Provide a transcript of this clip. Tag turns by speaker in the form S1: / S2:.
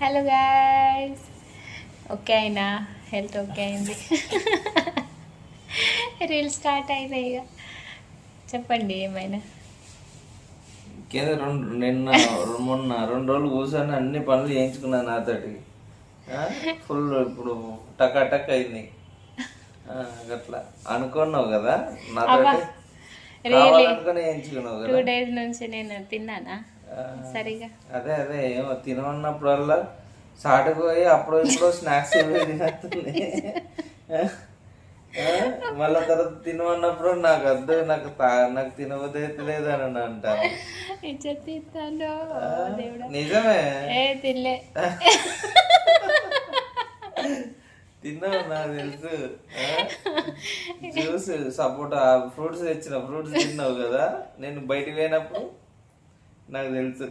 S1: Hello guys, okay అయినా health okay అయింది. Reel start అయినాయి. ఇక చెప్పండి ఏమైనా.
S2: నిన్న మొన్న 2 రోజులు కూర్చొని అన్ని పనులు చేయించుకున్నాను నాతోటి. ఫుల్ ఇప్పుడు టక్ అయింది. అట్లా అనుకున్నావు కదా నాతోటి, కావాలనుకుని చేయించుకున్నావు కదా.
S1: 2 days నుంచి నేను తిన్నానా సరిగా.
S2: అదే ఏమో తినమన్నప్పుడల్లా సాటుకు పోయి అప్పుడు ఇప్పుడు స్నాక్స్ తినేస్తుంది. మళ్ళా తర్వాత తినమన్నప్పుడు నాకు వద్దు, నాకు తినబోతే లేదని అంటాను. నిజమే,
S1: తినలే.
S2: తిన్నావు నాకు తెలుసు. జ్యూస్, సపోటా, ఫ్రూట్స్ తెచ్చిన ఫ్రూట్స్ తిన్నావు కదా నేను బయటికి పోయినప్పుడు, నాకు తెలుసు.